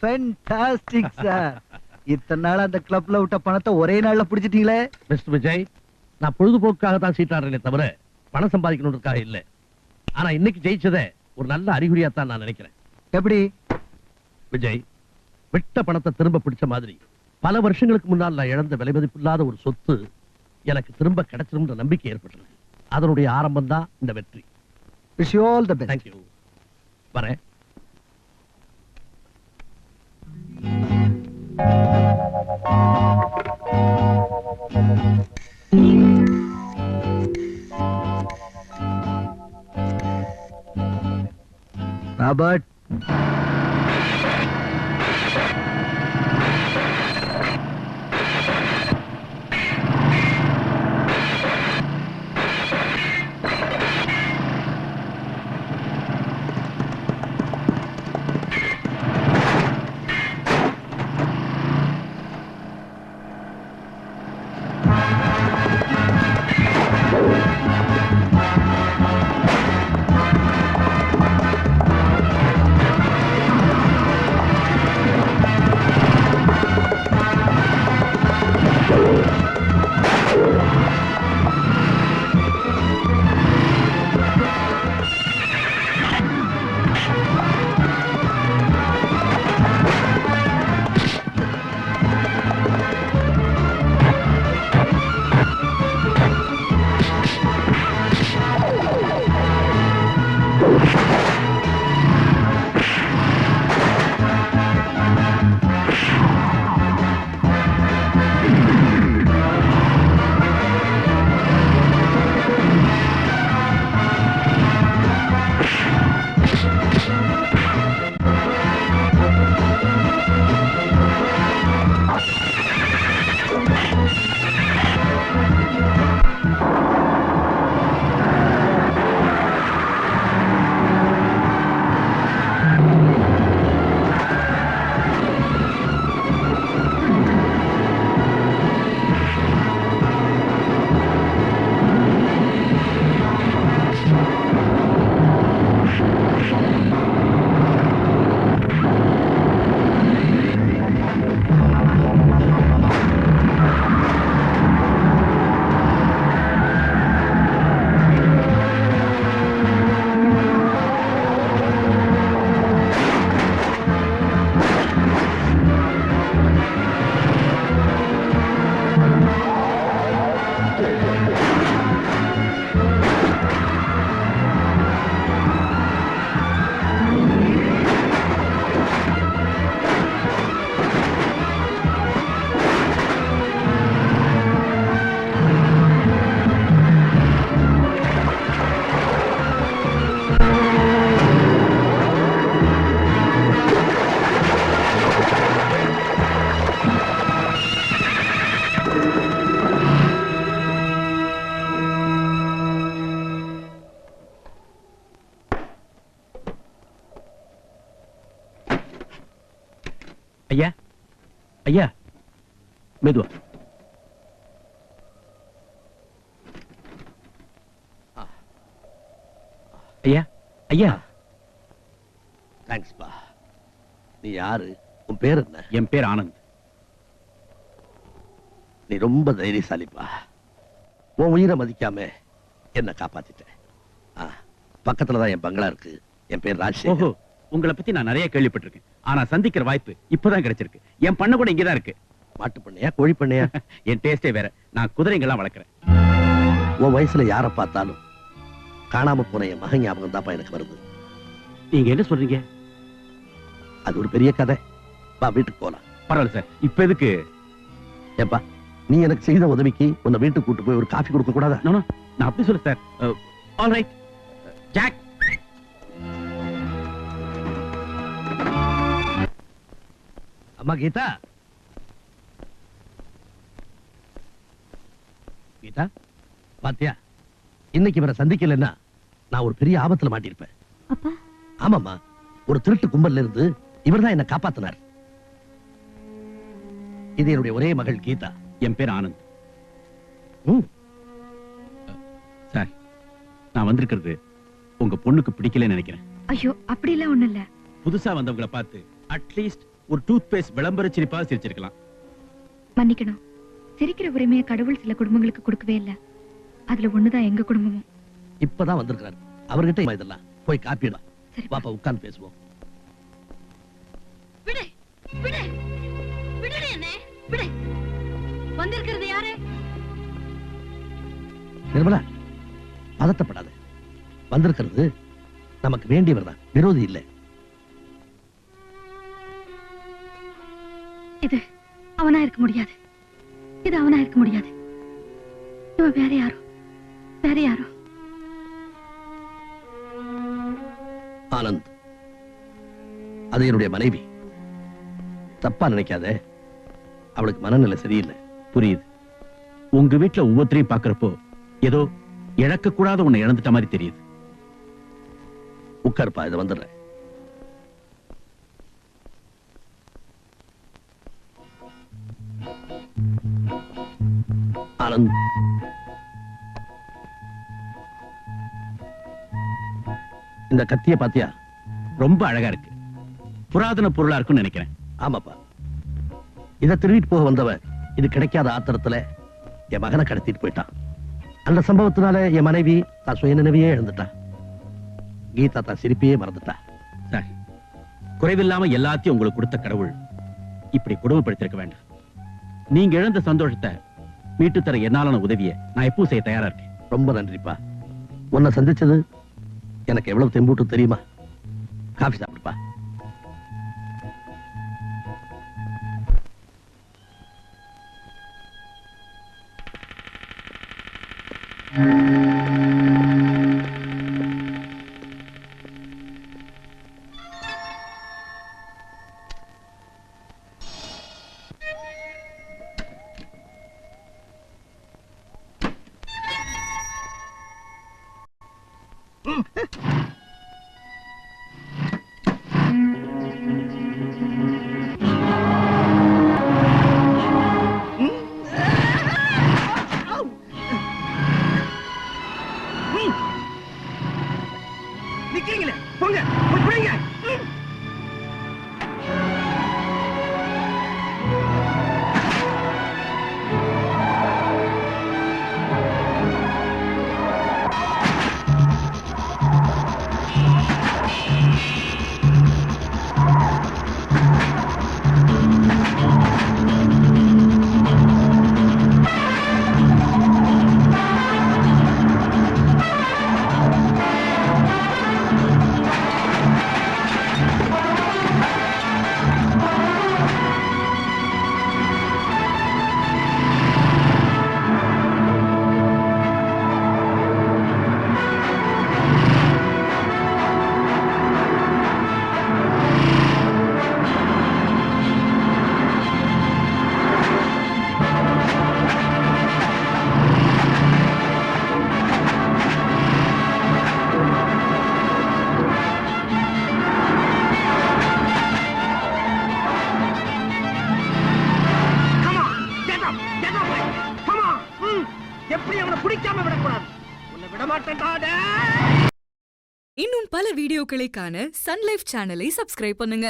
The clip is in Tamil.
Fantastic sir. இத்தனை நாள் அந்த கிளப்ல விட்ட பணத்தை ஒரே நாள்ல பிடிச்சிட்டீங்களே. மிஸ்டர் விஜய், நான் பொழுதுபோக்காக தான் சீட்டாடுறேனே தவிர பணம் சம்பாதிக்கணுன்றதுக்காக இல்ல. ஆனா இன்னைக்கு ஜெயிச்சதை ஒரு நல்ல அறிகுறியா தான் நான் நினைக்கிறேன். எப்படி விஜய், விட்ட பணத்தை திரும்ப பிடிச்ச மாதிரி பல வருஷங்களுக்கு முன்னால் நான் இழந்த விலை மதிப்பில்லாத ஒரு சொத்து எனக்கு திரும்ப கிடைச்சிரும்ன்ற நம்பிக்கை ஏற்பட்டிருக்கு. அதனுடைய ஆரம்பம் தான் இந்த வெற்றி. Wish you all the best. Thank you. வரேன். ராபர்ட், ஐயா, ஐயா, மெதுவா. ஐயா, ஐயா. தேங்க்ஸ் பா. நீ யாரு? உன் பேர் என்ன? என் பேர் ஆனந்த். நீ ரொம்ப தைரியசாலிப்பா. உன் உயிரை மதிக்காம என்ன காப்பாத்திட்ட. பக்கத்துலதான் என் பங்களா இருக்கு. என் பேர் ராஜ்சேகர். உங்களை பத்தி நான் நிறைய கேள்விப்பட்டிருக்கேன். ஆனா சந்திக்கிற வாய்ப்பு இப்பதான் கிடைச்சிருக்கு. என் பண்ண கூட இங்கதான் இருக்கு. மாட்டு பண்ணையா, கோழி பண்ணையா? என் டேஸ்டே வேற. நான் குதிரைங்கெல்லாம் வளர்க்கிறேன். உன் வயசுல யார பார்த்தாலும் காணாம போன என் மகன் ஞாபகம் தான்ப்பா எனக்கு வருது. நீங்க என்ன சொல்றீங்க? அது ஒரு பெரிய கதை. வா, வீட்டுக்கு போலாம். பரவாயில்ல சார். இப்ப எதுக்கு? ஏப்பா, நீ எனக்கு செய்த உதவிக்கு உன்னை வீட்டுக்கு கூட்டு போய் ஒரு காஃபி கொடுக்க கூடாதா? நான் அப்படி சொல்ல சார். All right. ஜாக். அம்மா கீதா, கீதா பாத்தியா, இன்னைக்கு இவரை சந்திக்கலன்னா நான் ஒரு பெரிய ஆபத்துல மாட்டிருப்பேன். அப்பா? ஆமாம்மா, ஒரு திருட்டு கும்பல்ல இருந்து இவர்தான் என்ன காப்பாத்தினார். இது என்னுடைய ஒரே மகள் கீதா. என் பேர் ஆனந்த். சார், நான் வந்திருக்கிறது உங்க பொண்ணுக்கு பிடிக்கலன்னு நினைக்கிறேன். ஐயோ, அப்படி எல்லாம் ஒண்ணு இல்ல. புதுசா வந்தவங்களை பார்த்து அட்லீஸ்ட் ஒரு டூத் பேஸ்ட் விளம்பர சிரிப்பாக சிரிச்சிருக்கலாம். மன்னிக்கணும், சிரிக்கிற உரிமையை கடவுள் சில குடும்பங்களுக்கு கொடுக்கவே இல்ல. அதுல ஒண்ணுதான் எங்க குடும்பமும். இப்பதான் வந்திருக்காரு, அவர்கிட்ட இதெல்லாம் போய் காப்பிடா. சரி, பாப்பா உட்கார்ந்து பேசுவோம். விடு விடு விடுடே அண்ணே, விடு. வந்திருக்கிறது யாரு? நிர்மலா, பதட்டப்படாத. வந்திருக்கிறது நமக்கு வேண்டியவர் தான், விரோதி இல்லை. இது அவனா இருக்க முடியாது, இது அவனா இருக்க முடியாது. இவன் வேற யாரோ, வேற யாரோ. ஆனந்த், அது என்னுடைய மனைவி. தப்பா நினைக்காத, அவளுக்கு மனநிலை சரியில்லை. புரியுது. உங்க வீட்டுல ஒவ்வொருத்தரையும் பாக்குறப்போ ஏதோ இழக்க கூடாத உன்னை இழந்துட்ட மாதிரி தெரியுது. உட்காருப்பா, இதை வந்துடுறேன். ஆனந்த், இந்த கத்திய பாத்தியா? ரொம்ப அழகா இருக்கு. புராதன பொருளா இருக்கும்னு நினைக்கிறேன். ஆமாப்பா, இதை திருடிட்டு போக வந்தவன் இது கிடைக்காத ஆத்திரத்துல என் மகனை கடத்திட்டு போயிட்டான். அந்த சம்பவத்தினால என் மனைவி தான் சுயநினைவையே இழந்துட்டா. கீதா தான் சிரிப்பையே மறந்துட்டா. சார், குறைவில்லாம எல்லாத்தையும் உங்களுக்கு கொடுத்த கடவுள் இப்படி கொடுமைப்படுத்திருக்க வேண்டாம். நீங்க இழந்த சந்தோஷத்தை மீட்டு தர என்னாலான உதவியை நான் எப்பவும் செய்ய தயாரா இருக்கேன். ரொம்ப நன்றிப்பா. உன்னை சந்திச்சது எனக்கு எவ்வளவு தெம்பூட்டு தெரியுமா? காஃபி சாப்பிடுப்பா. நிக்கிறீங்களே, போங்க போய் புடிங்க. எப்படி அவனை பிடிக்காம விடக்கூடாது. உன்னை விட மாட்டேன்டா. இன்னும் பல வீடியோக்களை காண சன் லைஃப் சேனலை சப்ஸ்கிரைப் பண்ணுங்க.